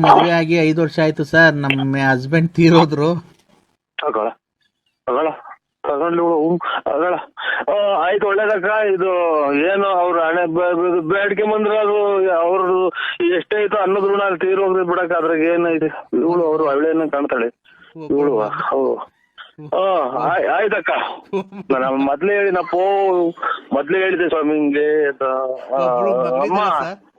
ಮದುವೆ ಆಗಿ 5 ವರ್ಷ ಆಯ್ತು ಸರ್. ನಮ್ಮ ಹಸ್ಬೆಂಡ್ ತೀರೋದ್ರು. ತಗೊಳ ತಗೊಳ ತಗೊಂಡು ತಗೊಳ. ಆಯ್ತು, ಒಳ್ಳೇದಕ್ಕ. ಇದು ಏನು ಅವ್ರ ಹಣೆ ಬೇಡಿಕೆ ಬಂದ್ರ ಅದು ಅವ್ರದ್ದು ಎಷ್ಟೈತೋ ಅನ್ನೋದ್ ಋಣ ಅಲ್ಲಿ ತೀರೋಗ್ರಿ ಬಿಡಕ್. ಅದ್ರಾಗ ಏನೈತೆ, ಇವಳು ಅವ್ರು ಒಳ್ಳೆಯನ್ನ ಕಾಣ್ತಾಳೆ ಇವಳು. ಆಯ್ತಕ್ಕ. ನಾನು ಮೊದ್ಲೇ ಹೇಳಿದೆ ಸ್ವಾಮಿ ಹಿಂಗೆ ಅಮ್ಮ.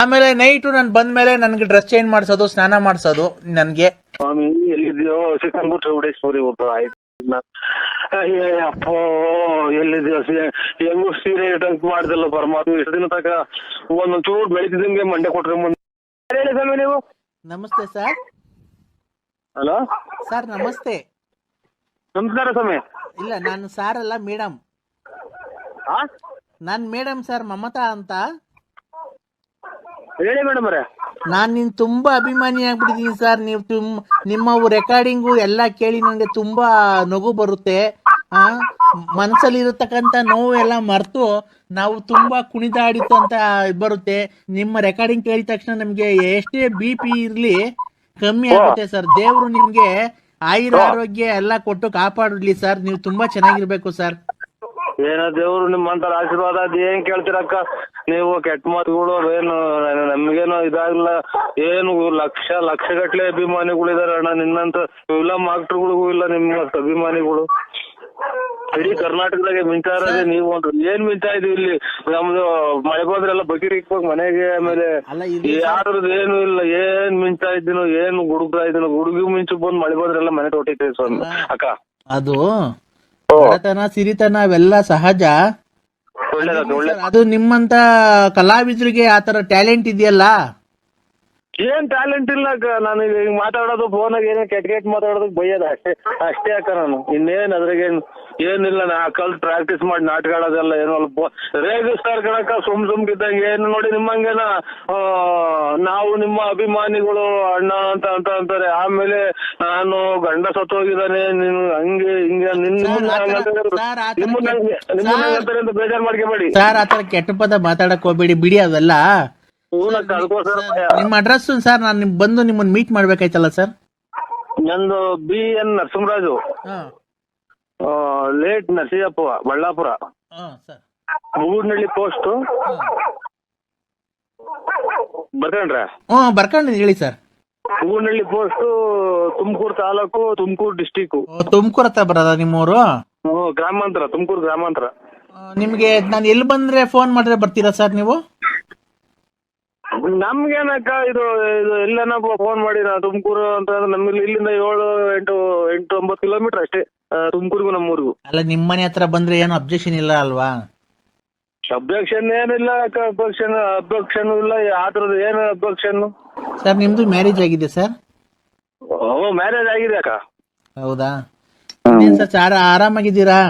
ಆಮೇಲೆ ನೈಟು ನಾನು ಬಂದ್ಮೇಲೆ ನನ್ಗೆ ಡ್ರೆಸ್ ಚೇಂಜ್ ಮಾಡ್ಸೋದು, ಸ್ನಾನ ಮಾಡ್ಸೋದು ನನ್ಗೆ. ಸ್ವಾಮಿ ಎಲ್ಲಿದ್ಯೋ ಸಿಕ್ಕಂಬಿಟ್ಟು ಚೌಡೇಶ್ವರಿ ಒಬ್ಬ. ಆಯ್ತು ಅಪ್ಪೋ, ಎಲ್ಲಿದ್ಯೋ ಹೆಂಗು ಸೀರೆ ಟಂಕ್ ಮಾಡ್ದಲ್ಲ ಪರಮಾತ್ಮ. ಇಷ್ಟು ದಿನ ತನಕ ಒಂದೊಂದ್ ಚೂರು ಬೆಳಿತಿದಂಗೆ ಮಂಡೆ ಕೊಟ್ರೆ ಹೇಳಿ ಸ್ವಾಮಿ ನೀವು. ನಮಸ್ತೆ ಸರ್. ಹಲೋ ಸರ್ ನಮಸ್ತೆ. ನಮಸ್ಕಾರ ಸ್ವಾಮಿ. ಇಲ್ಲ, ನಾನು ಸಾರ್ ಅಲ್ಲ, ಮೇಡಮ್. ನಾನ್ ಮೇಡಮ್ ಸರ್, ಮಮತಾ ಅಂತ. ಹೇಳಿ ಮೇಡಮ್ ಅವರೇ. ನಾನ್ ನಿನ್ ತುಂಬಾ ಅಭಿಮಾನಿ ಆಗ್ಬಿಟ್ಟಿದೀನಿ ಸರ್. ನೀವು ನಿಮ್ಮ ರೆಕಾರ್ಡಿಂಗು ಎಲ್ಲ ಕೇಳಿ ನನಗೆ ತುಂಬಾ ನಗು ಬರುತ್ತೆ. ಮನಸ್ಸಲ್ಲಿ ಇರತಕ್ಕಂತ ನೋವು ಎಲ್ಲ ಮರೆತು ನಾವು ತುಂಬಾ ಕುಣಿದಾಡಿತು ಅಂತ ಬರುತ್ತೆ. ನಿಮ್ಮ ರೆಕಾರ್ಡಿಂಗ್ ಕೇಳಿದ ತಕ್ಷಣ ನಮ್ಗೆ ಎಷ್ಟೇ BP ಇರ್ಲಿ ಕಮ್ಮಿ ಆಗುತ್ತೆ ಸರ್. ದೇವ್ರು ನಿಮ್ಗೆ ಆಯುರ ಆರೋಗ್ಯ ಎಲ್ಲ ಕೊಟ್ಟು ಕಾಪಾಡಲಿ ಸರ್. ನೀವು ತುಂಬಾ ಚೆನ್ನಾಗಿರ್ಬೇಕು ಸರ್. ಏನೋ ದೇವ್ರು ನಿಮ್ಮಂತರ ಆಶೀರ್ವಾದ ಅದ್ ಏನ್ ಕೇಳ್ತೀರಕ್ಕ ನೀವು. ಕೆಟ್ಟ ಮಾತುಗಳು ಏನು ನಮ್ಗೇನು ಇದಾಗಲ್ಲ. ಏನು ಲಕ್ಷ ಗಟ್ಲೆ ಅಭಿಮಾನಿಗಳಿದಾರೆ ಅಣ್ಣ. ನಿನ್ನಂತ ಫಿಲಂ ಆಕ್ಟರ್ಗಳಿಗೂ ಇಲ್ಲ ನಿಮ್ಮ ಅಭಿಮಾನಿಗಳು. ಇಡೀ ಕರ್ನಾಟಕದಾಗೆ ಮಿಂಚಾ ಇರೋದೇ ನೀವು. ಏನ್ ಮಿಂಚಾ ಇದೀವಿ ಇಲ್ಲಿ. ನಮ್ದು ಮಳೆ ಬಂದ್ರೆಲ್ಲ ಬಕೀರ್ ಇಕ್ಬೇಕು ಮನೆಗೆ. ಆಮೇಲೆ ಯಾರದ್ದು ಏನು ಇಲ್ಲ. ಏನ್ ಮಿಂಚಾ ಇದ್ದೀನೋ, ಏನು ಗುಡುಗ್ತಾ ಇದ್ದೀನೋ. ಗುಡುಗಿ ಮಿಂಚು ಬಂದ್ ಮಳೆ ಬಂದ್ರೆಲ್ಲ ಮನೆ ತೊಟ್ಟಿರ್ತೇವೆ ಸ್ವಾಮಿ ಅಕ್ಕ. ಅದು ಬಡತನ ಸಿರಿತನ ಅವೆಲ್ಲ ಸಹಜ. ಅದು ನಿಮ್ಮಂತ ಕಲಾವಿದ್ರಿಗೆ ಆತರ ಟ್ಯಾಲೆಂಟ್ ಇದೆಯಲ್ಲ. ಏನ್ ಟ್ಯಾಲೆಂಟ್ ಇಲ್ಲ ಅಕ್ಕ. ನಾನು ಈಗ ಮಾತಾಡೋದು ಫೋನಾಗ ಏನೋ ಕೆಟ್ಟ ಮಾತಾಡೋದಕ್ಕೆ ಬೈಯೋದು ಅಷ್ಟೇ ಅಕ್ಕ. ನಾನು ಇನ್ನೇನ್ ಅದ್ರಾಗೇನು ಏನಿಲ್ಲ. ನಾ ಕಲ್ತ್ ಪ್ರಾಕ್ಟೀಸ್ ಮಾಡಿ ನಾಟಕ ಆಡೋದೆಲ್ಲ ಏನೋ ರೇಗಿಸ್ತಾರ ಕಣಕ್ಕ ಸುಮ್ಕಿದ್ದಂಗೆ. ಏನು ನೋಡಿ ನಿಮ್ಮಂಗೇನ ನಾವು ನಿಮ್ಮ ಅಭಿಮಾನಿಗಳು ಅಣ್ಣ ಅಂತ ಅಂತಾರೆ. ಆಮೇಲೆ ನಾನು ಗಂಡ ಸತ್ತೋಗಿದ್ದಾನೆ ನೀನು ಹಂಗೆ ಹಿಂಗೆ ನಿಮ್ಮಂತಾರೆ ಅಂತ ಬೇಜಾರ್ ಮಾಡ್ಕೋಬೇಡಿ ಸರ್. ಆತರ ಕೆಟ್ಟ ಪದ ಮಾತಾಡಕ್ ಹೋಗ್ಬೇಡಿ, ಬಿಡಿ ಅವೆಲ್ಲ. ನಿಮ್ಮ ಅಡ್ರೆಸ್ ಸರ್, ನಾನು ಬಂದು ನಿಮ್ಮನ್ನ ಮೀಟ್ ಮಾಡ್ಬೇಕಾಯ್ತಲ್ಲ ಸರ್. ನಂದು BN Narasimharaju, late Narasimhappa, Ballapura, Moornalli post. ಬರ್ಕೊಂಡ್ರೆ ಬರ್ಕೊಂಡು ಹೇಳಿ sir. Moornalli post, Tumakuru taluk, Tumakuru district. Tumakuru ಹತ್ರ ಬರೋದ ನಿಮ್ಮೂರು? ಗ್ರಾಮಾಂತರ, ತುಮಕೂರು ಗ್ರಾಮಾಂತರ. ನಿಮ್ಗೆ ನಾನು ಎಲ್ಲಿ ಬಂದ್ರೆ ಫೋನ್ ಮಾಡಿದ್ರೆ ಬರ್ತೀರಾ ಸರ್ ನೀವು? ನಮ್ಗೇನಕ್ಕ ಇದು ಎಲ್ಲನ ಫೋನ್ ಮಾಡಿ. ನಾ ತುಮಕೂರು ಅಂತ ನಮ್ಗೆ ಇಲ್ಲಿಂದ 7-8-9 ಕಿಲೋಮೀಟರ್ ಅಷ್ಟೇ ತುಮಕೂರಿಗೂ ನಮ್ಮೂರಿಗೂ. ಅಲ್ಲ, ನಿಮ್ಮನೆ ಹತ್ರ ಬಂದ್ರೆ ಏನು ಅಬ್ಜೆಕ್ಷನ್ ಇಲ್ಲ ಅಲ್ವಾ? ಅಬ್ಜೆಕ್ಷನ್ ಏನಿಲ್ಲ ಅಕ್ಕ. ಅಬ್ಜೆಕ್ಷನ್ ಇಲ್ಲ. ಆತರದ ಏನು ಅಬ್ಜೆಕ್ಷನ್ ಸರ್? ನಿಮ್ದು ಮ್ಯಾರೇಜ್ ಆಗಿದೆ ಸರ್? ಮ್ಯಾರೇಜ್ ಆಗಿದೆ ಅಕ್ಕ. ಹೌದಾ ಸರ್? ಆರಾಮಾಗಿದ್ದೀರಾ?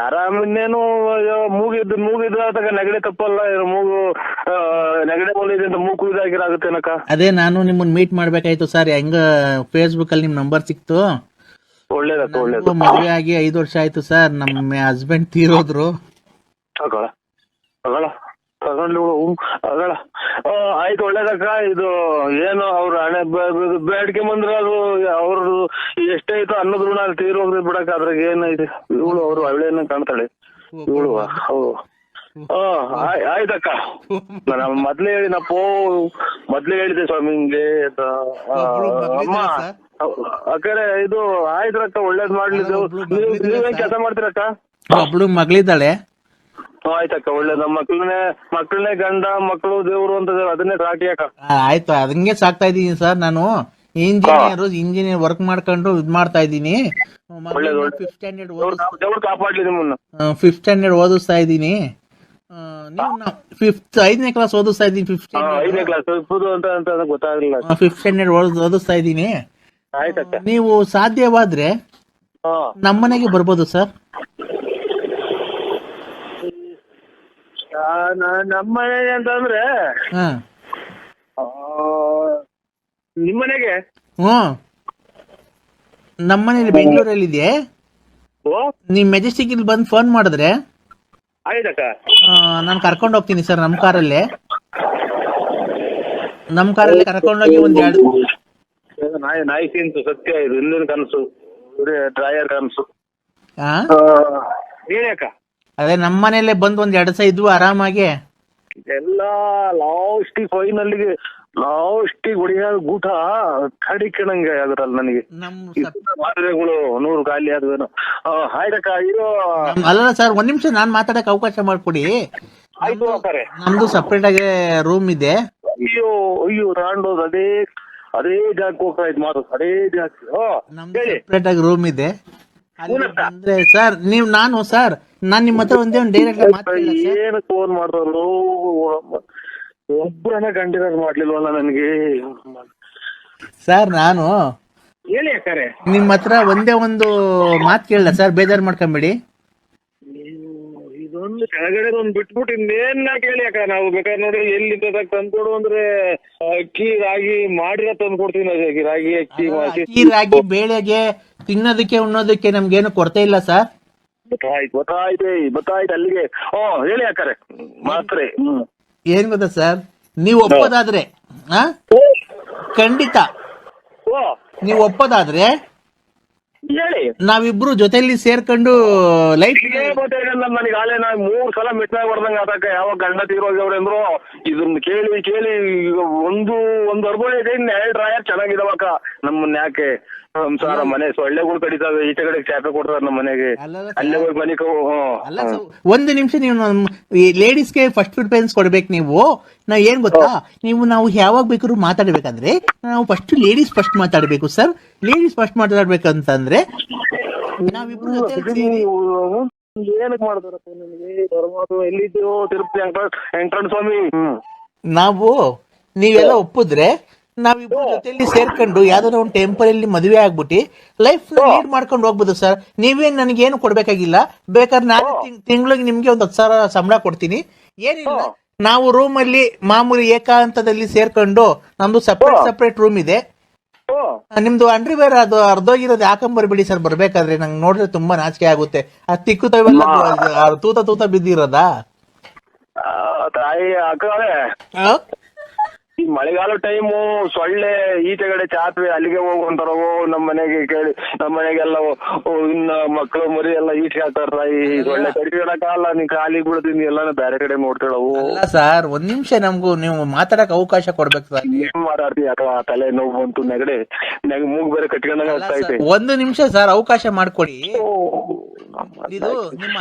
ಆರಾಮಿನ್ನೇನು ಮೂಗಿದ್ರ ತಗ ನೆಗಡೆ ತಪ್ಪಲ್ಲ. ಮೂಗು ನೆಗಡೆ ಬಂದಿದೆ ಅಂತ ಮೂಗು ಇದಾಗಿರಾಗುತ್ತೇನಕ್ಕ. ಅದೇ ನಾನು ನಿಮ್ಮನ್ನ ಮೀಟ್ ಮಾಡ್ಬೇಕಾಯ್ತು ಸರ್. ಹೆಂಗ ಫೇಸ್ಬುಕ್ ಅಲ್ಲಿ ನಿಮ್ ನಂಬರ್ ಸಿಕ್ತು. ಒಳ್ಳೇದಕ್ಕ ಒಳ್ಳೇದು. ಮದುವೆ ಆಗಿ 5 ವರ್ಷ ಆಯ್ತು ಸರ್. ನಮ್ಮ ಹಸ್ಬೆಂಡ್ ತೀರೋದ್ರು. ತಗೊಂಡು ಆಯ್ತು, ಒಳ್ಳೇದಕ್ಕ. ಇದು ಏನು ಅವ್ರ ಹಣೆ ಬೇಡಿಕೆ ಬಂದ್ರ ಅದು ಅವ್ರದ್ದು ಎಷ್ಟೈತೋ ಅನ್ನೋದ್ ಋಣ ಅಲ್ಲಿ ತೀರೋಗ್ರಿ ಬಿಡಕ್. ಅದ್ರಾಗ ಏನೈತೆ, ಇವಳು ಅವ್ರು ಒಳ್ಳೆಯನ್ನ ಕಾಣ್ತಾಳೆ ಇವಳು. ಆಯ್ತಕ್ಕ. ನಾನು ಮೊದ್ಲೇ ಹೇಳಿದೆ ಸ್ವಾಮಿ ಹಿಂಗೆ ಅಮ್ಮ. ಅಕ್ಕರೆ ಇದು ಆಯ್ತ್ರಕ್ಕ, ಒಳ್ಳೇದ್ ಮಾಡ್ಲಿ. ನೀವೇನ್ ಕೆಲಸ ಮಾಡ್ತೀರಕ್ಕ? ಒಬ್ಳು ಮಗಳಿದ್ದಾಳೆ. ಆಯ್ತಕ್ಕ, ಒಳ್ಳೇದ. ಮಕ್ಕಳನ್ನೇ ಗಂಡ ಮಕ್ಕಳು ದೇವ್ರು ಅಂತ ಅದನ್ನೇ ಸಾಕಿ ಅಕ್ಕ. ಆಯ್ತು, ಅದಂಗೆ ಸಾಕ್ತಾ ಇದೀನಿ ಸರ್. ನಾನು ಇಂಜಿನಿಯರ್ ವರ್ಕ್ ಮಾಡ್ಕೊಂಡು ಇದ್ ಮಾಡ್ತಾ ಇದ್ದೀನಿ. 5th ಕಾಪಾಡ್ಲಿ ನಿಮ್ಮನ್ನ. 5th ಸ್ಟ್ಯಾಂಡರ್ಡ್ ಓದಿಸ್ತಾ ಇದ್ದೀನಿ. 5ನೇ ಕ್ಲಾಸ್ ಓದಿಸ್ತಾ ಇದ್ದೀನಿ. 5ನೇ ಕ್ಲಾಸ್ ಅಂತ ಗೊತ್ತಾಗಲಿಲ್ಲ. 5th ಸ್ಟ್ಯಾಂಡರ್ಡ್ ಓದಿಸ್ತಾ ಇದ್ದೀನಿ. ಆಯ್ತಕ್ಕ. ನೀವು ಸಾಧ್ಯವಾದ್ರೆ ನಮ್ಮನೆಗೆ ಬರ್ಬೋದು ಸರ್. ನಮ್ಮನೆ ಅಂತಂದ್ರೆ ನಿಮ್ಮನೆಗೆ? ನಮ್ಮನೇಲಿ ಬೆಂಗಳೂರಲ್ಲಿ ಇದೆ. ನೀವ್ ಮೆಜೆಸ್ಟಿಕ್ ಇಲ್ಲಿ ಬಂದು ಫೋನ್ ಮಾಡಿದ್ರೆ ನಾನು ಕರ್ಕೊಂಡು ಹೋಗ್ತೀನಿ ಸರ್. ನಮ್ಮ ಕಾರಲ್ಲಿ ನಮ್ ಕಾರಲ್ಲಿ ಕರ್ಕೊಂಡೋಗಿ ಒಂದ್ ಎರಡು ನಾಯಿ ತಿಂತು ಸತ್ಯ ಇದು ಹಿಂದಿನ ಕನಸು ಡ್ರಾಯರ್ ಕನಸು. ಆ ಹೇಳಿ ಅಕ್ಕ. ಅದೇ ನಮ್ಮ ಮನೇಲೆ ಬಂದ್ ಒಂದ್ 2 ದಿವಸ ಇದ್ವು ಆರಾಮಾಗಿ. ಎಲ್ಲ ಫೈನಲ್ಲಿಗೆ ಲಾಸ್ಟಿಗೆ ಹೊಡಿಯೋ ಗೂಟ ಕಡಿಕಣಂಗೆ ಅದ್ರಲ್ಲಿ ನನಗೆ ಮಾತ್ರೆಗಳು 100 ಖಾಲಿ ಆದ್ವೇನೋ. ಆಯ್ತಕ್ಕ ಇದು ಅಲ್ಲ ಸರ್, ಒಂದ್ ನಿಮಿಷ ನಾನ್ ಮಾತಾಡಕ್ ಅವಕಾಶ ಮಾಡ್ಕೊಡಿ. ಆಯ್ತು ಅಕ್ಕಾರೆ. ನಮ್ದು ಸಪ್ರೇಟ್ ಆಗಿ ರೂಮ್ ಇದೆ. ಅಯ್ಯೋ ಅಯ್ಯೋ ರಾಂಡೋದ್ ಅದೇ ಜಾಗಕ್ಕೆ ಹೋಗ್ತಾ ಇದ್ ಮಾತು ಅದೇ ಜಾಗಕ್ಕೆ. ನಮ್ದು ಸಪ್ರೇಟ್ ಆಗಿ ರೂಮ್ ಇದೆ. ಅಂದ್ರೆ ಸರ್ ನಾನ್ ನಿಮ್ಮ ಹತ್ರ ಒಂದೇ ಒಂದು ಡೈರೆಕ್ಟ್ ಏನು ಫೋನ್ ಮಾಡ್ತಾರೋ ಒಬ್ಬರನ್ನ ಕಂಟಿನ್ಯೂ ಮಾಡ್ಲಿಲ್ವಲ್ಲ ನನಗೆ. ಸರ್ ನಾನು ಹೇಳಿ ಅಕ್ಕಾರೆ. ನಿಮ್ಮ ಹತ್ರ ಒಂದೇ ಒಂದು ಮಾತು ಕೇಳಲ್ಲ ಸರ್, ಬೇಜಾರು ಮಾಡ್ಕೊಂಬೇಡಿ. ಇದೊಂದು ಕೆಳಗಡೆ ಒಂದು ಬಿಟ್ಬಿಟ್ಟು ಇನ್ನೇನ್ ಕೇಳಿ ಅಕ್ಕ. ನಾವು ಬೇಕಾದ್ರೆ ನೋಡಿ ಎಲ್ಲಿ ತಂದ್ಕೊಡು ಅಂದ್ರೆ ಅಕ್ಕಿ ರಾಗಿ ಮಾಡಿರೋ ತಂದ್ಕೊಡ್ತೀವಿ. ರಾಗಿ ಅಕ್ಕಿ ರಾಗಿ ಬೇಳೆಗೆ ತಿನ್ನೋದಕ್ಕೆ ಉಣ್ಣೋದಕ್ಕೆ ನಮ್ಗೇನು ಕೊರತೆ ಇಲ್ಲ ಸರ್. ಗೊತ್ತಾಯ್ತು ಅಲ್ಲಿಗೆ. ಹೇಳಿ ಅಕ್ಕಾರೆ ಮಾತ್ರೆ. ಏನ್ ಗೊತ್ತಾ ಸರ್, ನೀವು ಒಪ್ಪೋದಾದ್ರೆ ಖಂಡಿತ ನೀವು ಒಪ್ಪೋದಾದ್ರೆ ಹೇಳಿ, ನಾವಿಬ್ರು ಜೊತೆಲಿ ಸೇರ್ಕೊಂಡು ಲೈಫ್ ನನಗೆ ಆಲೆ ನಾ 3 ಸಲ ಮೆಟ್ಟಾಗ ಬರ್ದಂಗ ಅದಕ್ಕ ಯಾವಾಗ ಗಂಡ ತೀರೋಗ್ಯವ್ರೆ ಅಂದ್ರು ಇದನ್ನ ಕೇಳಿ ಒಂದು ಅರ್ಬೋಳೆ ಇದೆ. ಇನ್ನು 2 ಡ್ರಾಯರ್ ಚೆನ್ನಾಗಿದಾವಕ್ಕ. ನಮ್ಮನ್ನ ಯಾಕೆ ಸಂಸಾರ ಮನೆ ಸೊಳ್ಳೆಗಳು ಕಡಿತಾವೆ, ಈಚೆ ಕಡೆ ಚಾಪೆ ಕೊಡ್ತಾರ ನಮ್ಮ ಮನೆಗೆ. ಅಲ್ಲೇ ಹೋಗಿ ಮನೆ ಒಂದು ನಿಮಿಷ, ನೀವು ಲೇಡೀಸ್ಗೆ ಫಸ್ಟ್ ಪ್ರಿಫರೆನ್ಸ್ ಕೊಡ್ಬೇಕು. ನೀವು ಏನ್ ಗೊತ್ತಾ, ನಾವು ಯಾವಾಗ ಬೇಕಾದ್ರೂ ಮಾತಾಡ್ಬೇಕಂದ್ರೆ ನಾವು ಲೇಡೀಸ್ ಫಸ್ಟ್ ಮಾತಾಡ್ಬೇಕು ಸರ್. ಲೇಡೀಸ್ ಫಸ್ಟ್ ಮಾತಾಡ್ಬೇಕಂತಂದ್ರೆ ನಾವಿಬ್ರು ಏನಕ್ ಮಾಡ್ತಾರಪ್ಪ ನನಗೆ ಪರಮಾತ್ಮ. ಎಲ್ಲಿದ್ದೀರೋ ತಿರುಪತಿ ವೆಂಕಟರಮಣ ಸ್ವಾಮಿ. ನೀವೆಲ್ಲ ಒಪ್ಪಿದ್ರೆ ನಾವಿಬ್ರು ಜೊತೆಲಿ ಸೇರ್ಕೊಂಡು ಯಾವ್ದಾದ್ರು ಒಂದು ಟೆಂಪರಲ್ಲಿ ಮದುವೆ ಆಗ್ಬಿಟ್ಟು ಲೈಫ್ ಲೀಡ್ ಮಾಡ್ಕೊಂಡು ಹೋಗ್ಬೋದು ಸರ್. ನೀವೇನ್ ನನಗೇನು ಕೊಡ್ಬೇಕಾಗಿಲ್ಲ. ಬೇಕಾದ್ರೆ ನಾನು ತಿಂಗಳಿಗೆ ನಿಮ್ಗೆ ಒಂದು 10,000 ಸಂಬಳ ಕೊಡ್ತೀನಿ. ಏನಿಲ್ಲ, ನಾವು ರೂಮ್ ಅಲ್ಲಿ ಮಾಮೂಲಿ ಏಕಾಂತದಲ್ಲಿ ಸೇರ್ಕೊಂಡು, ನಮ್ದು ಸಪ್ರೇಟ್ ರೂಮ್ ಇದೆ. ನಿಮ್ದು ಅಂಡ್ರಿವೇರ್ ಅದು ಅರ್ಧೋಗಿರೋದು ಹಾಕೊಂಬರ್ಬಿಡಿ ಸರ್. ಬರ್ಬೇಕಾದ್ರೆ ನಂಗೆ ನೋಡಿದ್ರೆ ತುಂಬಾ ನಾಚಿಕೆ ಆಗುತ್ತೆ. ಆ ತಿಕ್ಕುತ್ತವೆಲ್ಲ ತೂತ ಬಿದ್ದಿರೋದಾ ತಾಯಿ ಅಕ್ಕಳೆ. ಈ ಮಳೆಗಾಲ ಟೈಮು ಸೊಳ್ಳೆ ಈಚೆಗಡೆ ಚಾಪೆ ಅಲ್ಲಿಗೆ ಹೋಗುವಂತಾರೋ ನಮ್ಮ ಮನೆಗೆ ಕೇಳಿ. ನಮ್ಮ ಮನೆಗೆಲ್ಲ ಇನ್ನ ಮಕ್ಕಳು ಮರಿ ಎಲ್ಲ ಈಚೆ ಹಾಕ್ತಾರ. ಈ ಸೊಳ್ಳೆ ಕಡಿಯೋಣಕ್ಕಲ್ಲ, ನೀನ್ ಕಾಲಿಗೆ ಬೀಳ್ತೀನಿ ಎಲ್ಲ ಬೇರೆ ಕಡೆ ನೋಡ್ತಾಳವು. ಅಲ್ಲ ಸರ್, ಒಂದ್ ನಿಮಿಷ ನೀವು ಮಾತಾಡಕ್ ಅವಕಾಶ ಕೊಡ್ಬೇಕು ಸರ್. ಏನ್ ಮಾತಾಡ್ತಿ ಅಕ್ಕ, ತಲೆ ನೋವು ಬಂತು ನೆಗಡೆ ಮೂಗ್ ಬೇರೆ ಕಟ್ಕೊಂಡಂಗ ಆಗ್ತಾ ಐತೆ. ಒಂದು ನಿಮಿಷ ಸರ್ ಅವಕಾಶ ಮಾಡ್ಕೊಡಿ. ಇದು ನಿಮ್ಮ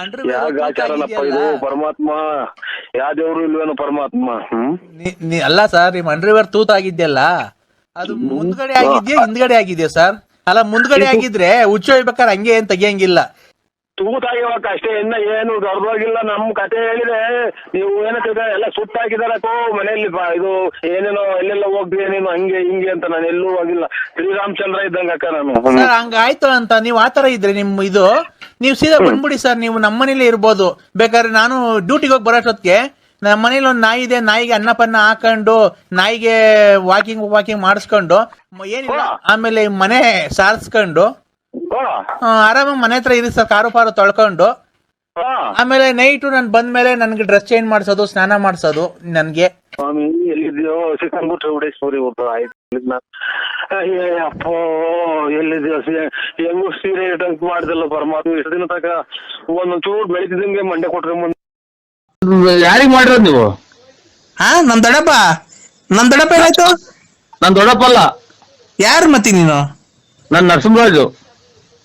ಆಚಾರನಪ್ಪ ಇದು. ಪರಮಾತ್ಮ ಯಾವ ದೇವ್ರು ಇಲ್ವೇನೋ ಪರಮಾತ್ಮ. ಅಲ್ಲ ಸರ್, ನಿಮ್ ಅಂಡರ್ವೇರ್ ತೂತಾಗಿದ್ಯಲ್ಲ, ಅದು ಮುಂದ್ಗಡೆ ಆಗಿದ್ಯಾ ಹಿಂದ್ಗಡೆ ಆಗಿದ್ಯಾ ಸರ್? ಅಲ್ಲ, ಮುಂದ್ಗಡೆ ಆಗಿದ್ರೆ ಹುಚ್ಚೋಯ್ಬೇಕಾದ್ರೆ ಹಂಗೆ ಏನ್ ತೆಗಿಯಂಗಿಲ್ಲ. ತೂತಾಗಿವಕ್ಕ ಅಷ್ಟೇ, ಇನ್ನ ಏನು ದೊಡ್ಡದಾಗಿಲ್ಲ. ನಮ್ ಕತೆ ಹೇಳಿದ್ರೆ ನೀವು ಏನಂತಿದೆ ಎಲ್ಲ ಸುಟ್ಟಾಕಿದಾರಕ್ಕೋ ಮನೆಯಲ್ಲಿ. ಇದು ಏನೇನೋ ಎಲ್ಲೆಲ್ಲ ಹೋಗ್ತೀಯ ನೀನು ಹಂಗೆ ಹಿಂಗೆ ಅಂತ. ನಾನು ಎಲ್ಲೂ ಹೋಗಿಲ್ಲ. ಶ್ರೀರಾಮಚಂದ್ರ ಇದ್ದಂಗ ಅಕ್ಕ ನಾನು. ಸರ್ ಹಂಗಾಯ್ತು ಅಂತ ನೀವು ಆತರ ಇದ್ರೆ ನೀವು ಸೀದಾ ಬಂದ್ಬಿಡಿ ಸರ್. ನೀವು ನಮ್ಮ ಮನೇಲಿ ಇರ್ಬೋದು. ಬೇಕಾದ್ರೆ ನಾನು ಡ್ಯೂಟಿಗೆ ಹೋಗಿ ಬರೋಷ್ಟೊತ್ತಿಗೆ ನಮ್ಮ ಮನೇಲಿ ಒಂದು ನಾಯಿ ಇದೆ. ನಾಯಿಗೆ ಅನ್ನಪನ್ನ ಹಾಕೊಂಡು ನಾಯಿಗೆ ವಾಕಿಂಗ್ ಮಾಡಿಸ್ಕೊಂಡು ಏನಿಲ್ಲ, ಆಮೇಲೆ ಮನೆ ಸಾರಿಸ್ಕೊಂಡು ಆರಾಮಾಗಿ ಮನೆ ಹತ್ರ ಇರಿ ಸರ್. ಕಾರು ಪಾರು ತೊಳ್ಕೊಂಡು ಆಮೇಲೆ ನೈಟು ನಾನು ಬಂದ್ಮೇಲೆ ನನ್ಗೆ ಡ್ರೆಸ್ ಚೇಂಜ್ ಮಾಡ್ಸೋದು, ಸ್ನಾನ ಮಾಡ್ಸೋದು ನನ್ಗೆ. ಸ್ವಾಮಿ ಎಲ್ಲಿದ್ಯೋ ಸಿಕ್ಕಂದ್ಬಿಟ್ರೆ ಉಡೇಶ್ವರಿ ಹೋಗ್ತದ. ಆಯ್ತು ಅಪ್ಪ ಎಲ್ಲಿದ್ಯೋ ಹೆಂಗು ಸೀರೆ ಟಂಕ್ ಮಾಡ್ದಲ್ಲ ಪರಮಾತ್ಮ. ಎಷ್ಟು ದಿನ ತಕ ಒಂದೊಂದ್ ಚೂರು ಬೆಳಿತಿದಂಗೆ ಮಂಡೆ ಕೊಟ್ರೆ ಮುಂದೆ ಯಾರಿಗ್ ಮಾಡಿರೋದು ನೀವು? ನಮ್ ದೊಡ್ಡಪ್ಪ ಏನಾಯ್ತು? ನಾನ್ ದೊಡ್ಡಪ್ಪ ಅಲ್ಲ. ಯಾರು ಮತ್ತೆ ನೀನು? ನಾನ್ ನರಸಿಂಹರಾಜು.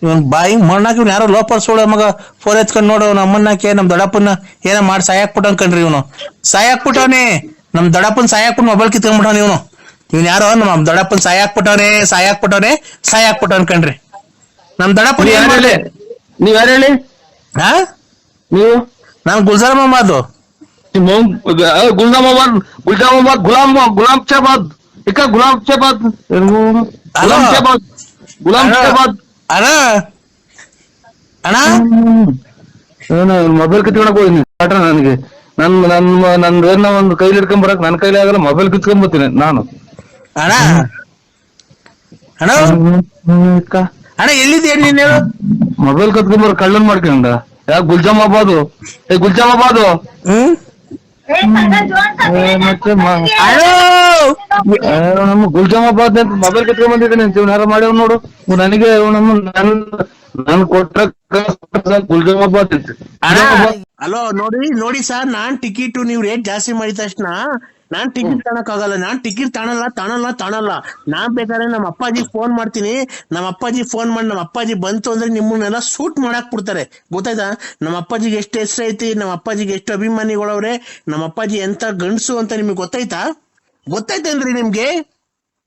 ಇವನ್ ಬಾಯಿ ಮಣ್ಣಾಕಿ ಯಾರೋ ಲೋಪರ್ ಸೋಳ ಮಗ ಫೋನ್ ಎತ್ಕೊಂಡ್ ನೋಡು. ನಮ್ಮನ್ನಕ್ಕೆ ನಮ್ ದೊಡ್ಡಪ್ಪನ ಏನೋ ಮಾಡಿ ಸಾಯಾಕ್ಬಿಟ್ಟು ಅನ್ಕಂಡ್ರಿ. ಇವನು ಸಾಯಾಕ್ಬಿಟ್ಟವನೇ. ನಮ್ ದೊಡ್ಡಪ್ಪನ ಸಾಯಾಕ್ಬಿಟ್ಟು ಮೊಬೈಲ್ ಕಿತ್ಕೊಂಡ್ಬಿಟ್ಟವನ ಇವನು. ಯಾರೋ ನಮ್ ದೊಡ್ಡಪ್ಪನ ಸಾಯಾಕ್ಬಿಟ್ಟು ಅನ್ಕಂಡ್ರಿ. ನಮ್ ದೊಡ್ಡಪ್ಪ ನೀವ್ ಯಾರು ಹೇಳಿ? ನೀವು? ನಾನ್ ಗುಲ್ಜಾರ್ ಮೊಹಮ್ಮದ್. ಗುಲಾಮ್ ಶಹಬಾದ್. ಮೊಬೈಲ್ ಕಿತ್ಕೊಳಕ್ ಹೋಗಿನಿ ನನಗೆ. ನಂದೇನ ಒಂದು ಕೈಲಿ ಹಿಡ್ಕೊಂಡ್ ಬರಕ್ ನನ್ನ ಕೈಲಿ ಆಗಲ್ಲ. ಮೊಬೈಲ್ ಕಿತ್ಕೊಂಡ್ ಬರ್ತೀನಿ ನಾನು. ಎಲ್ಲಿದ್ಯಾ ನೀನು? ಮೊಬೈಲ್ ಕತ್ಕೊಂಡ್ ಬರ ಕಳ್ಳನ್ ಮಾಡ್ಕೊಂಡ. ಗುಲ್ಜಾಮಾಬಾದು. ಮತ್ತೆ ಹಲೋ ನಮ್ಮ ಗುಲ್ಜಾಮಾಬಾದ್ ಅಂತ ಮೊಬೈಲ್ ಕಿತ್ಕೊಂಡ್ ಬಂದಿದ್ದೀನಿ ಅಂತ ಇವ್ನ ಯಾರು ಮಾಡ್ಯಾವ ನೋಡು ನನಗೆ ನಮ್ಮ ನನ್ ಕೊಟ್ಟ ಗುಲ್ಜಾಮಾಬಾದ್ ಅಂತ ಹಲೋ ನೋಡಿ ಸರ್, ನಾನ್ ಟಿಕೆಟ್ ನೀವು ರೇಟ್ ಜಾಸ್ತಿ ಮಾಡಿದ ತಕ್ಷಣ ನಾನ್ ಟಿಕೆಟ್ ತಗೊಳಕ್ ಆಗಲ್ಲ. ನಾನ್ ಟಿಕೆಟ್ ತಾಣಲ್ಲ. ನಾನ್ ಬೇಕಾದ್ರೆ ನಮ್ಮ ಅಪ್ಪಾಜಿ ಫೋನ್ ಮಾಡ್ತೀನಿ. ನಮ್ಮ ಅಪ್ಪಾಜಿ ಫೋನ್ ಮಾಡಿ ನಮ್ಮ ಅಪ್ಪಾಜಿ ಬಂತು ಅಂದ್ರೆ ನಿಮ್ಮನ್ನೆಲ್ಲ ಶೂಟ್ ಮಾಡಾಕ್ ಬಿಡ್ತಾರೆ, ಗೊತ್ತಾಯ್ತಾ? ನಮ್ಮ ಅಪ್ಪಾಜಿಗೆ ಎಷ್ಟು ಹೆಸರು ಐತಿ, ನಮ್ಮ ಅಪ್ಪಾಜಿಗೆ ಎಷ್ಟು ಅಭಿಮಾನಿಗಳವ್ರೆ, ನಮ್ಮ ಅಪ್ಪಾಜಿ ಎಂತ ಗಂಡಸು ಅಂತ ನಿಮ್ಗೆ ಗೊತ್ತಾಯ್ತೇನ್ರಿ ನಿಮ್ಗೆ?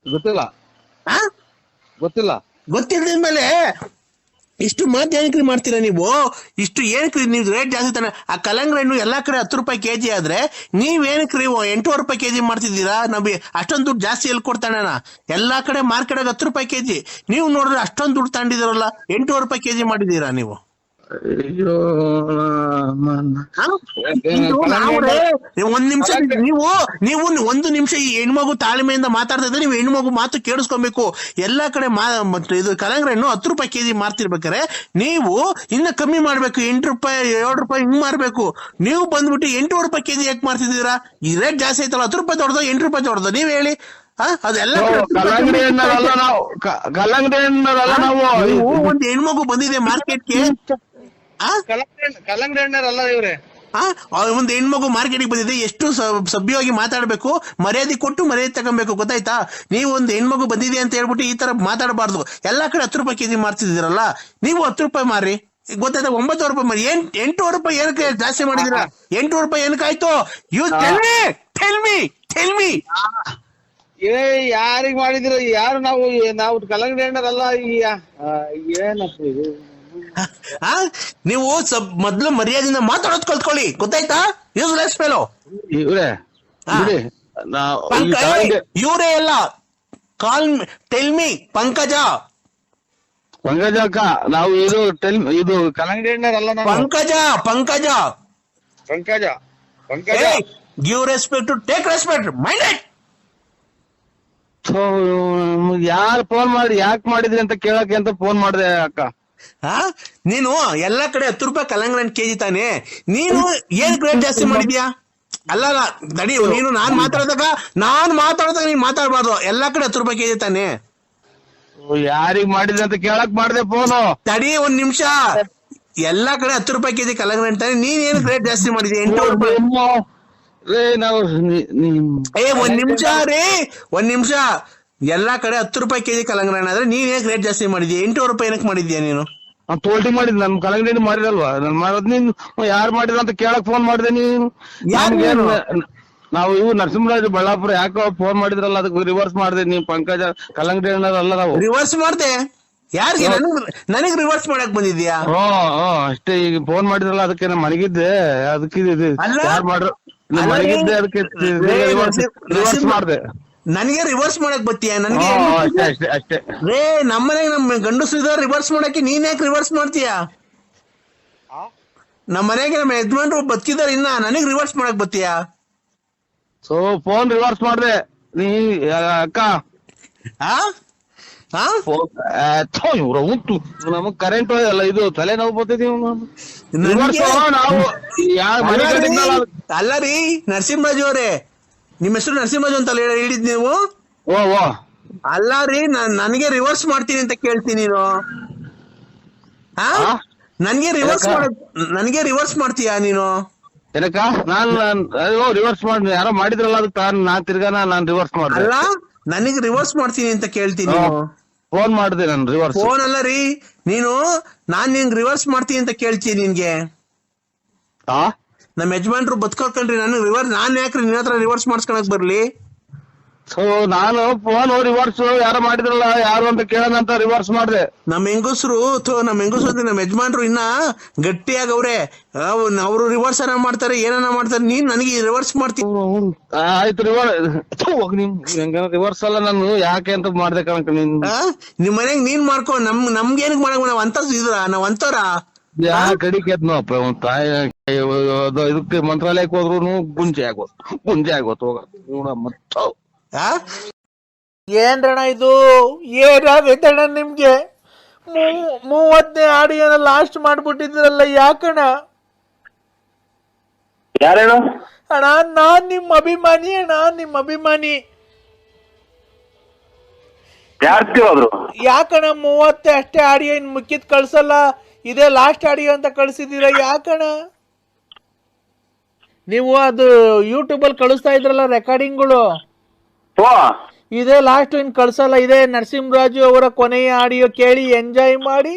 ಗೊತ್ತಿಲ್ಲ ಆ ಗೊತ್ತಿಲ್ದಿದ್ಮೇಲೆ ಇಷ್ಟು ಮಾತು ಏನಕ್ರಿ ಮಾಡ್ತೀರಾ ನೀವು? ಇಷ್ಟು ಏನಕ್ರಿ ನೀವು ರೇಟ್ ಜಾಸ್ತಿ ತಾನೆ? ಆ ಕಲ್ಲಂಗಡಿ ಹಣ್ಣು ಎಲ್ಲಾ ಕಡೆ 10 ರೂಪಾಯಿ ಕೆಜಿ ಆದ್ರೆ ನೀವೇನಕ್ರಿ 8 ರೂಪಾಯಿ ಕೆಜಿ ಮಾಡ್ತಿದ್ದೀರಾ? ನಮಗೆ ಅಷ್ಟೊಂದು ದುಡ್ಡು ಜಾಸ್ತಿ ಎಲ್ಲಿ ಕೊಡ್ತಾನ? ಎಲ್ಲಾ ಕಡೆ ಮಾರ್ಕೆಟ್ 10 ರೂಪಾಯಿ ಕೆಜಿ, ನೀವು ನೋಡಿದ್ರೆ ಅಷ್ಟೊಂದು ದುಡ್ಡು ತಗೊಂಡಿದ್ದೀರಲ್ಲ, 8 ರೂಪಾಯಿ ಕೆಜಿ ಮಾಡಿದೀರಾ ನೀವು? ಅಯ್ಯೋ ಒಂದ್ ನಿಮಿಷ ನೀವು ಒಂದು ನಿಮಿಷ ಈ ಹೆಣ್ಮಗು ತಾಳ್ಮೆಯಿಂದ ಮಾತಾಡ್ತಾ ಇದ್ರೆ ನೀವು ಹೆಣ್ಮಗು ಮಾತು ಕೇಳಿಸ್ಕೊಬೇಕು. ಎಲ್ಲಾ ಕಡೆ ಇದು ಕಲ್ಲಂಗಡಿ ಹಣ್ಣು 10 ರೂಪಾಯಿ ಕೆಜಿ ಮಾರ್ತಿರ್ಬೇಕಾರೆ ನೀವು ಇನ್ನ ಕಮ್ಮಿ ಮಾಡ್ಬೇಕು, 8 ರೂಪಾಯಿ 7 ರೂಪಾಯಿ ಹಿಂಗ್ ಮಾರ್ಬೇಕು. ನೀವು ಬಂದ್ಬಿಟ್ಟು 8 ರೂಪಾಯಿ ಕೆಜಿ ಯಾಕೆ ಮಾರ್ತಿದ್ದೀರಾ? ಈ ರೇಟ್ ಜಾಸ್ತಿ ಐತಲ್ಲ, 10 ರೂಪಾಯಿ ದೊಡ್ಡದು 8 ರೂಪಾಯಿ ದೊಡ್ಡದು ನೀವ್ ಹೇಳಿ. ಅದೆಲ್ಲ ಕಲ್ಲಂಗಡಿ ನಾವು ಒಂದು ಹೆಣ್ಮಗು ಬಂದಿದೆ ಮಾರ್ಕೆಟ್ಗೆ, ಕಲ್ಲಂಗಡಿ ಹಣ್ಣರಲ್ಲ ಇವ್ರೆ. ಒಂದು ಹೆಣ್ಮಗು ಮಾರ್ಕೆಟ್ಗೆ ಬಂದಿದೆ, ಎಷ್ಟು ಸಭ್ಯವಾಗಿ ಮಾತಾಡ್ಬೇಕು, ಮರ್ಯಾದೆ ಕೊಟ್ಟು ಮರ್ಯಾದೆ ತಗೊಬೇಕು, ಗೊತ್ತಾಯ್ತಾ? ನೀವು ಒಂದು ಹೆಣ್ಮಗು ಬಂದಿದೆ ಅಂತ ಹೇಳ್ಬಿಟ್ಟು ಈ ತರ ಮಾತಾಡಬಾರ್ದು. ಎಲ್ಲಾ ಕಡೆ 10 ರೂಪಾಯಿ ಕೆಜಿ ಮಾರ್ತಿದ್ದೀರಲ್ಲ, ನೀವು 10 ರೂಪಾಯಿ ಮಾರಿ, ಗೊತ್ತಾಯ್ತಾ? 9 ರೂಪಾಯಿ ಮಾರಿ. 8 ರೂಪಾಯಿ ಏನಕ್ಕೆ ಜಾಸ್ತಿ ಮಾಡಿದಿರಾ? 8 ರೂಪಾಯಿ ಏನಕ್ಕಾಯ್ತು? ಯು ಟೆಲ್ ಮಿ ಯಾರಿಗ್ ಮಾಡಿದಿರ? ಯಾರು ನಾವು ಕಲ್ಲಂಗಡಿ ಹಣ್ಣರಲ್ಲ. ಏನಪ್ಪ ಇದು? ನೀವು ಮೊದ್ಲು ಮರ್ಯಾದೆಯಿಂದ ಮಾತಾಡೋದ್ ಕಲ್ತ್ಕೊಳ್ಳಿ, ಗೊತ್ತಾಯ್ತಾ? ಯೂಸ್ಲೆಸ್ ಫೆಲೋ ಇವ್ರೆ. ಇವರೇ ಎಲ್ಲ ಟೆಲ್ ಮಿ ಪಂಕಜ ಅಕ್ಕ, ನಾವು ಇದು ಕಲ್ಲಂಗಡಿ ಹಣ್ಣರಲ್ಲ. Pankaja give respect to take respect, mind it. ಯಾರು ಫೋನ್ ಮಾಡಿ ಯಾಕೆ ಮಾಡಿದ್ರಿ ಅಂತ ಕೇಳಕ್ಕೆ ಅಂತ ಫೋನ್ ಮಾಡಿದೆ ಅಕ್ಕ. ನೀನು ಎಲ್ಲಾ ಕಡೆ 10 ರೂಪಾಯಿ ಕಲ್ಲಂಗಡಿ ಹಣ್ಣು ಕೆಜಿ ತಾನೆ, ನೀನು ಏನ್ ರೇಟ್ ಜಾಸ್ತಿ ಮಾಡಿದ್ಯಾ? ಅಲ್ಲ ತಡಿ, ನೀನು ನಾನ್ ಮಾತಾಡಿದಾಗ ನೀನ್ ಮಾತಾಡ್ಬಾರ್ದು. ಎಲ್ಲಾ ಕಡೆ 10 ರೂಪಾಯಿ ಕೆಜಿ ತಾನೆ. ಯಾರಿಗ್ ಮಾಡಿದ್ರಿ ಅಂತ ಕೇಳಕ್ ಮಾಡಿದೆ ಫೋನು. ತಡಿ ಒಂದ್ ನಿಮಿಷ, ಎಲ್ಲಾ ಕಡೆ 10 ರೂಪಾಯಿ ಕೆಜಿ ಕಲ್ಲಂಗಡಿ ಹಣ್ಣು ತಾನೆ, ನೀನ್ ಏನ್ ರೇಟ್ ಜಾಸ್ತಿ ಮಾಡಿದ್ಯಾ? 8 ರೂಪಾಯಿ. ಒಂದ್ ನಿಮಿಷ, ಎಲ್ಲಾ ಕಡೆ 10 ರೂಪಾಯಿ ಕೆಜಿ ಕಲ್ಲಂಗಡಿ ಹಣ್ಣು ಆದ್ರೆ ನೀನ್ ಏನ್ ರೇಟ್ ಜಾಸ್ತಿ ಮಾಡಿದ್ಯಾ? 8 ರೂಪಾಯಿ ಏನಕ್ ಮಾಡಿದ್ಯಾ ನೀನು? ತೋಲ್ಟಿ ಮಾಡಿದ್ ನಮ್ ಕಲ್ಲಂಗಡಿ ಮಾಡಿರಲ್ವಾ? ನನ್ ಮಾಡೋದ್ ನೀನ್ ಯಾರು ಮಾಡಿದ್ರ ಅಂತ ಕೇಳಕ್ ಫೋನ್ ಮಾಡಿದೆ. ನೀನು ನಾವು ಇವು ನರಸಿಂಹರಾಜ್ ಬಳ್ಳಾಪುರ ಯಾಕೋ ಫೋನ್ ಮಾಡಿದ್ರಲ್ಲ, ಅದಕ್ಕೆ ರಿವರ್ಸ್ ಮಾಡಿದೆ. ನೀವು ಪಂಕಜ ಕಲ್ಲಂಗಡಿ ಹಣ್ಣರಲ್ಲ. ನಾವು ರಿವರ್ಸ್ ಮಾಡ್ದೆ ಯಾರಿಗೆ? ನನಗ್ ರಿವರ್ಸ್ ಮಾಡಕ್ ಬಂದಿದ್ಯಾ? ಅಷ್ಟೇ. ಈಗ ಫೋನ್ ಮಾಡಿದ್ರಲ್ಲ, ಅದಕ್ಕೆ ನಾನು ಮನಗಿದ್ದೆ. ಅದಕ್ಕೆ ಯಾರು ಮಾಡ್ರು ಮನಗಿದ್ದೆ, ಅದಕ್ಕೆ ರಿವರ್ಸ್ ಮಾಡಿದೆ. ನನಗೆ ರಿವರ್ಸ್ ಮಾಡಕ್ ಬತ್ತೀಯ? ನನಗೆ ಅಷ್ಟೇ. ರೇ, ನಮ್ಮನೆಗೆ ನಮ್ ಗಂಡಸರು ರಿವರ್ಸ್ ಮಾಡಕ್ಕೆ ನೀನ್ ಯಾಕೆ ರಿವರ್ಸ್ ಮಾಡ್ತೀಯ? ನಮ್ಮ ಮನೆಗೆ ನಮ್ಮ ಯಜಮಾನ್ರು ಬದುಕಿದಾರೆ, ಇನ್ನ ನನಗ್ ರಿವರ್ಸ್ ಮಾಡಕ್ ಬತ್ತೀಯ? ಫೋನ್ ರಿವರ್ಸ್ ಮಾಡಿದೆ ನೀ ಅಕ್ಕ. ಉಂಟು ನಮಗ್ ಕರೆಂಟ್ ಅಲ್ಲ, ಇದು ತಲೆ ನೋವು ಬರ್ತೈತಿ. ಅಲ್ಲ ರೀ ನರಸಿಂಹರಾಜು ಅವರೇ, ನಿಮ್ಮ ಹೆಸರು ನರಸಿಂಹರಾಜು ಅಂತ ಹೇಳಿದ್ ನೀವು? ಅಲ್ಲ ರೀ, ನನಗೆ ರಿವರ್ಸ್ ಮಾಡ್ತೀನಿ ಅಂತ ಕೇಳ್ತೀನಿ ನೀನು. ನನಗೆ ರಿವರ್ಸ್ ಮಾಡ್ತೀಯಾ ನೀನು? ಏನಕ್ಕ? ನಾನ್ ರಿವರ್ಸ್ ಮಾಡಿ ಯಾರೋ ಮಾಡಿದ್ರಲ್ಲ, ಅದಕ್ಕೆ ನಾನ್ ತಿರ್ಗಾ ನಾನ್ ರಿವರ್ಸ್ ಮಾಡ್ದೆ. ಅಲ್ಲ, ನನಗೆ ರಿವರ್ಸ್ ಮಾಡ್ತೀನಿ ಅಂತ ಕೇಳ್ತೀನಿ. ಫೋನ್ ಮಾಡಿದೆ ನಾನು ರಿವರ್ಸ್. ಫೋನ್ ಅಲ್ಲ ರೀ, ನಾನ್ ನಿಂಗ್ ರಿವರ್ಸ್ ಮಾಡ್ತೀನಿ ಅಂತ ಕೇಳ್ತೀನಿ ನಿನ್ಗೆ. ನಮ್ಮ ಯಜಮಾನ್ರು ಬದುಕೋಕಲ್ರಿ, ನಾನ್ ಯಾಕ್ರಿ ನಿನ್ನ ಹತ್ರ ರಿವರ್ಸ್ ಮಾಡ್ಸ್ಕೊಳಕ್ ಬರ್ಲಿ? ನಾನು ಫೋನ್ ರಿವರ್ಸ್ ಯಾರೋ ಮಾಡಿದ್ರಲ್ಲ, ಯಾರು ಅಂತ ಕೇಳೋಣ ಅಂತ ರಿವರ್ಸ್ ಮಾಡಿದೆ. ನಮ್ಮ ಹೆಂಗಸರು ನಮ್ಮ ಯಜಮಾನ್ರು ಇನ್ನ ಗಟ್ಟಿಯಾಗವ್ರೆ, ಅವ್ರು ರಿವರ್ಸ್ ಏನ ಮಾಡ್ತಾರೆ, ಏನನ್ನ ಮಾಡ್ತಾರೆ. ನೀನ್ ನನಗೆ ರಿವರ್ಸ್ ಮಾಡ್ತೀನಿ. ಆಯ್ತು, ರಿವರ್ಸ್ ಅಲ್ಲ, ನಾನು ಯಾಕೆ ಅಂತ ಮಾಡ್ದೆ ಕಣಕ. ನಿಮ್ ಮನೆಗ್ ನೀನ್ ಮಾಡ್ಕೊ, ನಮ್ಗೇನಕ್ ಮಾಡಕ್ ನಾವ್ ಅಂತವ್ರ ಇದ್ರ, ನಾವ್ ಅಂತವ್ರ ಕಡಿಕೆದ್ನು ಅಪ್ಪ. ಒಂದ್ ತಾಯಿ ಇದಕ್ಕೆ ಮಂತ್ರಾಲಯಕ್ಕೆ ಹೋದ್ರು ಗುಂಜೆ ಆಗೋತ್ ಹೋಗ. ಏನ್ರಣ ಇದು? ಏನಾಗೈತಣ್ಣ ನಿಮ್ಗೆ? 30ನೇ ಆಡಿಯೋನ ಲಾಸ್ಟ್ ಮಾಡ್ಬಿಟ್ಟಿದ್ರಲ್ಲ, ಯಾಕಣ್ಣ? ಯಾರೇನು? ಅಣ್ಣ ನಾನ್ ನಿಮ್ಮ ಅಭಿಮಾನಿ ಅಣ್ಣ, ನಿಮ್ಮ ಅಭಿಮಾನಿ. ಯಾರು ಹೋದ್ರು? ಯಾಕಣ್ಣ 30 ಅಷ್ಟೇ ಆಡಿಯೋ, ಇನ್ ಮುಕ್ಕಿದ್ ಕಳ್ಸಲ್ಲ, ಇದೇ ಲಾಸ್ಟ್ ಆಡಿಯೋ ಅಂತ ಕಳ್ಸಿದೀರ, ಯಾಕಣ್ಣ? ನೀವು ಅದು ಯೂಟ್ಯೂಬ್ ಅಲ್ಲಿ ಕಳಿಸ್ತಾ ಇದ್ರಲ್ಲ ರೆಕಾರ್ಡಿಂಗ್ಗಳು, ಇದೇ ಲಾಸ್ಟ್, ಇನ್ ಕಳ್ಸಲ್ಲ, ಇದೇ ನರಸಿಂಹರಾಜು ಅವರ ಕೊನೆಯ ಆಡಿಯೋ ಕೇಳಿ ಎಂಜಾಯ್ ಮಾಡಿ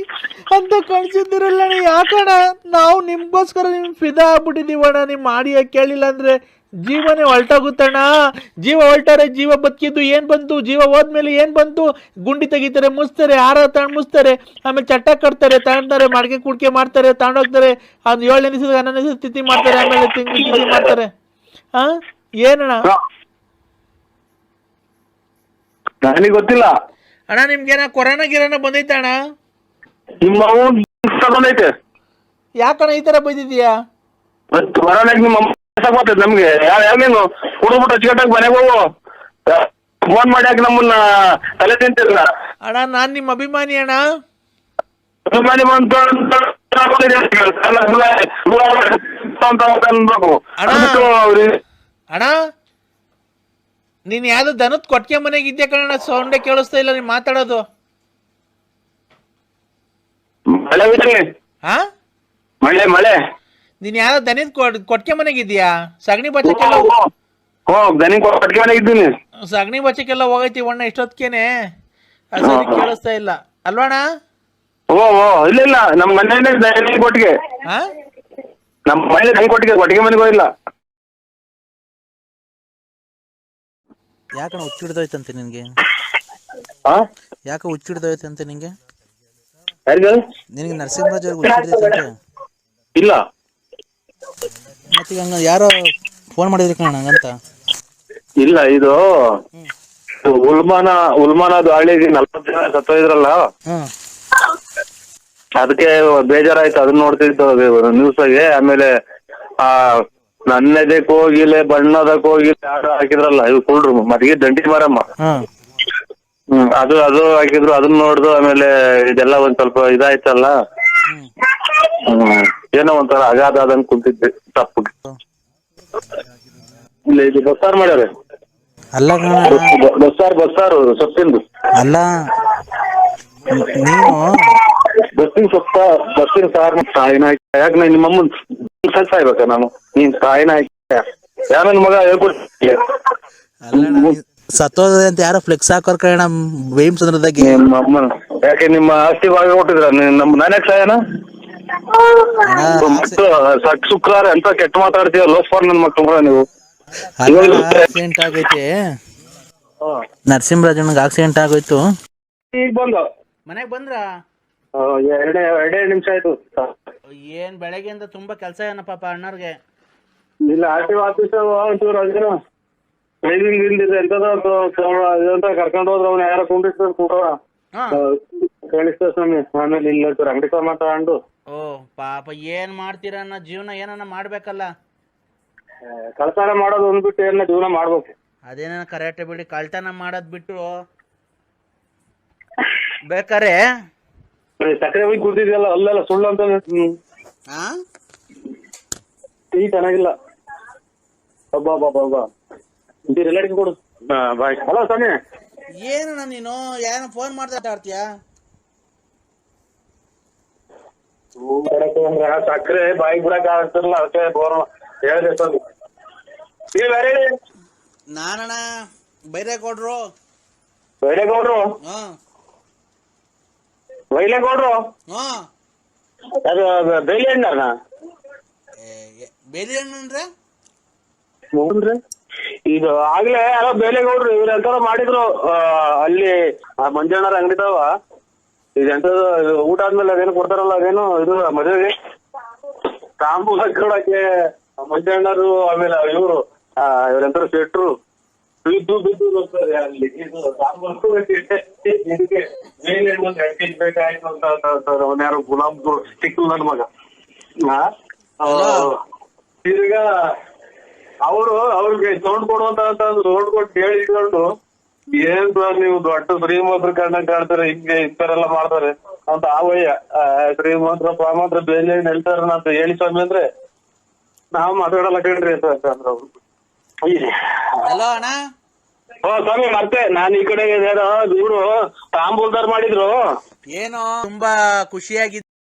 ಅಂತ ಕಳ್ಸಿದ್ದೀರಲ್ಲ, ಯಾಕಣ್ಣ? ನಾವು ನಿಮ್ಗೋಸ್ಕರ ನಿಮ್ ಫಿದಾ ಆಗ್ಬಿಟ್ಟಿದೀವಣ್ಣ. ನಿಮ್ ಆಡಿಯೋ ಕೇಳಿಲ್ಲ ಅಂದ್ರೆ ಜೀವನೇ ಹೊಲ್ಟೋಗುತ್ತಣ್ಣ. ಜೀವ ಹೊಲ್ಟಾರೆ ಜೀವ ಬದುಕಿದ್ದು ಏನ್ ಬಂತು? ಜೀವ ಹೋದ್ಮೇಲೆ ಏನ್ ಬಂತು? ಗುಂಡಿ ತೆಗಿತಾರೆ, ಮುಚ್ತಾರೆ, ಹಾರ ತಗೊಂಡು ಮುಚ್ತಾರೆ, ಆಮೇಲೆ ಚಟ್ಟ ಕಟ್ತಾರೆ, ತಗೊಂತಾರೆ, ಮಡಿಕೆ ಕುಡಿಕೆ ಮಾಡ್ತಾರೆ, ತಗೊಂಡೋಗ್ತಾರೆ, ಅದು 7ನೇ ದಿವಸ 11ನೇ ದಿವಸ ತಿಥಿ ಮಾಡ್ತಾರೆ, ಆಮೇಲೆ ತಿಥಿ ಮಾಡ್ತಾರೆ. ಏನಣ್ಣ? ನನಗೆ ಗೊತ್ತಿಲ್ಲ ಅಣ್ಣ ನಿಮ್ಗೇನ ಕೊರೋನಾ ಗಿರೋನ ಬಂದೈತ ಅಣ್ಣ? ಬಂದೈತೆ. ಯಾಕಣ್ಣ ಈ ತರ ಬೈದಿದ್ಯಾ? ಕೊರೋನಾಗ ನಿಮ್ಮ ಗೊತ್ತೈತೆ ನಮ್ಗೆ. ಯಾವೇನು ಹುಡುಗ್ಬಿಟ್ಟು ಅಚ್ಚುಕಟ್ಟಾಗಿ ಮನೆಗೆ ಹೋಗು, ಫೋನ್ ಮಾಡಿ ಹಾಕಿ ನಮ್ಮನ್ನ ತಲೆ ತಿಂತಿಲ್ಲ. ಅಣ್ಣ ನಾನ್ ನಿಮ್ಮ ಅಭಿಮಾನಿ ಅಣ್ಣ. ಅಭಿಮಾನಿ ಬಂತು ಅಣ್ಣ ನೀನ್ ಯಾವ್ದು ದನದ ಕೊಟ್ಟಿಗೆ ಮನೆಗೆ ಇದ್ಯಾ ಕಣ? ಸೌಂಡೇ ಕೇಳಿಸ್ತಾ ಇಲ್ಲ ನೀನ್ ಮಾತಾಡೋದು. ಮಳೆ ಹಾ ಮಳೆ ಮಳೆ ನೀನ್ ಯಾವ್ದು ದನದ ಕೊಟ್ಟಿಗೆ ಮನೆಗೆ ಇದೀಯಾ? ಸಗಣಿ ಬಚ್ಚಕ್ಕೆಲ್ಲ ದನಿ ಕೊಟ್ಟಿಗೆ ಮನೆಗೆ ಇದ್ದೀನಿ. ಸಗಣಿ ಬಚ್ಚಕ್ಕೆಲ್ಲ ಹೋಗೈತಿ ಒಣ್ಣ ಇಷ್ಟೊತ್ಕೇನೆ, ಸರಿ ಕೇಳಿಸ್ತಾ ಇಲ್ಲ ಅಲ್ವಣ್ಣ? ಓ ಇಲ್ಲ ಇಲ್ಲ, ನಮ್ಮ ಮನೆ ದನಿ ಕೊಟ್ಟಿಗೆ, ನಮ್ಮ ಮನೆ ದನಿ ಕೊಟ್ಟಿಗೆ ಮನೆಗೆ ಹೋಗಿಲ್ಲ. ಯಾಕಣ್ಣ ಹುಚ್ಚಿಡ್ದೋಯ್ತಂತೆ ನಿನ್ಗೆ? ಯಾಕೆ ಹುಚ್ಚಿಡ್ದೋಯ್ತಂತೆ ನಿಂಗೆ? ನಿನಗೆ ನರಸಿಂಹರಾಜ್ ಅವ್ರಿಗೆ ಹುಚ್ಚಿಡ್ದೈತಂತೆ? ಇಲ್ಲ. ಮತ್ತೆ ಹಂಗ ಯಾರೋ ಫೋನ್ ಮಾಡಿದ್ರಿ ಕಣ ಹಂಗಂತ? ಇಲ್ಲ, ಇದು ಉಲ್ಮಾನದು ಹಳ್ಳಿಗೆ 40 ಜನ ಸತ್ತೋಯ್ದ್ರಲ್ಲ, ಅದಕ್ಕೆ ಬೇಜಾರಾಯ್ತು. ಅದನ್ನ ನೋಡ್ತಿದ್ದು ನ್ಯೂಸ್ ಆಗಿ. ಆಮೇಲೆ ನನ್ನೆದಕ್ ಹೋಗಿಲ್ಲ, ಬಣ್ಣದಕ್ ಹೋಗಿಲ್ಲ ಹಾಡು ಹಾಕಿದ್ರಲ್ಲ ಇವ್ ಕುಳ್ರು, ಮದ್ಗೆ ದಂಡಿ ಮಾರಮ್ಮ, ಅದು ಹಾಕಿದ್ರು. ಅದನ್ನ ನೋಡ್ದು ಆಮೇಲೆ ಇದೆಲ್ಲ ಒಂದ್ ಸ್ವಲ್ಪ ಇದಾಯ್ತಲ್ಲ, ಏನೋ ಒಂಥರ ಅಗಾಧ ಆದಂಗ್ ಕುಂತಿದ್ದೆ ತಪ್ಪು. ಇಲ್ಲ, ಇದು ಬಸ್ಸಾರು ಮಾಡ್ಯಾರೆ. ಅಲ್ಲ ಬಸ್ಸಾರು ಸೊಪ್ಪಿಂದು ಅಲ್ಲ, ನೀನು ಬಸ್ಸಿನ ಸಾರು ತಾಯಿನ ಯಾಕೆ ನಿಮ್ಮಮ್ಮನ್ ಸಾಯ್ಬೇಕ ನಾನು? ನೀನ್ ತಾಯಿನ ಯಾರ ಮಗ ಹೇಳ್ಕೊಡ್ತೀಯ? ಸತ್ತೋದ್ರೆ ಅಂತ ಯಾರೋ ಫ್ಲೆಕ್ಸ್ ಹಾಕೋರ್ ಕಣ ಭೀಮಚಂದ್ರದಾಗೆ. ನಿಮ್ಮಮ್ಮನ ಯಾಕೆ ನಿಮ್ಮ ಆಸ್ತಿ ಭಾಗ ಕೊಟ್ಟಿದ್ರ? ನಾನ್ಯಾಕೆ ಸಾಯನ? ಶುಕ್ರವಾರ ಅಂತ ಕೆಟ್ಟ ಮಾತಾಡ್ತೀವ ಲೋಫರ್ ನನ್ ಮಕ್ಳು ನೀವು. ಆಕ್ಸಿಡೆಂಟ್ ಆಗೈತೆ, ನರಸಿಂಹರಾಜಣ್ಣಗೆ ಆಕ್ಸಿಡೆಂಟ್ ಆಗೋಯ್ತು. ಈಗ ಬಂದು ಮನೆಗ್ ಬಂದ್ರ? ಎರಡೇ ನಿಮಿಷ ಆಯ್ತು. ಏನ್ ಬೆಳಗ್ಗೆಯಿಂದ ತುಂಬಾ ಕೆಲಸ ಏನೋ ಪಾಪ ಅಣ್ಣವ್ರಿಗೆ. ಇಲ್ಲ, ಆಫೀಸ್ ಒಂಚೂರು ಅದೇನೋ ಟ್ರೈನಿಂಗ್ ಇಲ್ದಿದೆ ಎಂತದ ಕರ್ಕೊಂಡು ಹೋದ್ರ ಅವ್ನ ಯಾರ ಕುಂಡಿಸ್ತಾರೆ ಕೂಟವ ಕಳಿಸ್ತ ಸ್ವಾಮಿ. ಆಮೇಲೆ ಇಲ್ಲ ಅಂಗಡಿ ಸಾಮಾನ್ ತಗೊಂಡು. ಓ ಪಾಪ ಏನ್ ಮಾಡ್ತೀರ ಅನ್ನೋ ಜೀವನ ಏನಾನ ಮಾಡ್ಬೇಕಲ್ಲ. ಕಳ್ತನ ಮಾಡೋದು ಅಂದ್ಬಿಟ್ಟು ಏನ ಜೀವನ ಮಾಡ್ಬೇಕು. ಅದೇನ ಕರೆಕ್ಟ್ ಬಿಡಿ, ಕಳ್ತನ ಮಾಡೋದ್ ಬಿಟ್ಟು ಬೇಕಾರೆ ಸಕ್ಕರೆ ಹೋಗಿ ಕುಡ್ದಿದ್ಯಲ್ಲ ಅಲ್ಲೆಲ್ಲ ಸುಳ್ಳು ಅಂತ ಟೀ ಚೆನ್ನಾಗಿಲ್ಲ. ಒಬ್ಬ ಎಲ್ಲರಿಗೂ ಕೊಡು. ಬಾಯ್. ಹಲೋ ಸ್ವಾಮಿ. ಏನಣ್ಣ ನೀನು ಯಾರನ್ನ ಫೋನ್ ಮಾಡ್ತಾ ಇರ್ತೀಯ? ಸಕ್ಕರೆ ಬಾಯಿ ಬಿಡಕ್ ಆಗ್ತಿರಲ್ಲ, ಅದಕ್ಕೆ ಫೋನ್ ಹೇಳಿದೆ ಸ್ವಾಮಿ. ನಾನಣ್ಣ ಬೈರೇಗೌಡ್ರು. ಬೈರೇಗೌಡ್ರು? ಬೈಲೇಗೌಡ್ರು ಅದು ಬೇಲಿ ಹಣ್ಣನ? ಬೇಲಿ ಹಣ್ಣು ಅಂದ್ರೆ ಇದು ಆಗ್ಲೇ ಯಾರೋ ಬೇಲೆಗೌಡ್ರು ಇವ್ರ ಎಂತಾರ ಮಾಡಿದ್ರು ಅಲ್ಲಿ ಮಂಜಣ್ಣರ ಅಂಗಡಿದವ. ಇದೆಂತದ ಊಟ ಆದ್ಮೇಲೆ ಅದೇನು ಕೊಡ್ತಾರಲ್ಲ, ಅದೇನು ಇದು ಮದುವೆಗೆ ತಾಂಬೂಲ ಕೊಡಕ್ಕೆ ಮಂಜಣ್ಣರು, ಆಮೇಲೆ ಇವ್ರು ಇವ್ರೆಂತಾರ ಶೆಟ್ರು ಬಿದ್ದು ಬರ್ತಾರೆ ಅಲ್ಲಿ. ಇದು ತಾಂಬೂಲ ಇದಕ್ಕೆ ಬೇಲೆ ಹಣ್ಣು 2 kg ಬೇಕಾಯ್ತು ಅಂತ ಯಾರು ಗುಲಾಬ್ ಸಿಕ್ಕಲ್ ನನ್ ಮಗ. ಈಗ ಅವ್ರಿಗೆ ಸೌಂಡ್ ಕೊಡುವಂತ ಸೌಂಡ್ ಕೊಟ್ಟು ಕೇಳಿಕೊಂಡು, ಏನ್ ಸರ್ ನೀವು ದೊಡ್ಡ ಶ್ರೀಮಂತರ ಕಂಡಂಗ್ ಕಾಣ್ತಾರೆ, ಹಿಂಗೆ ಇಂಥರೆಲ್ಲ ಮಾಡ್ತಾರೆ ಅಂತ. ಆವಯ್ಯ ಶ್ರೀಮಂತರ ಪಾಮಂತ್ರ ಬೇಲೆ ಹೇಳ್ತಾರ ಅಂತ ಹೇಳಿ ಸ್ವಾಮಿ ಅಂದ್ರೆ ನಾವ್ ಮಾತಾಡಲ್ಲ ಕೇಳ್ರಿ ಅಂತ ಅಂದ್ರ ಅವ್ರು. ಹಲೋ ಅಣ್ಣ. ಓ ಸ್ವಾಮಿ ಮತ್ತೆ ನಾನ್ ಈ ಕಡೆ ಇವ್ರು ತಾಂಬೂಲ್ದಾರ್ ಮಾಡಿದ್ರು. ಏನೋ ತುಂಬಾ ಖುಷಿಯಾಗಿ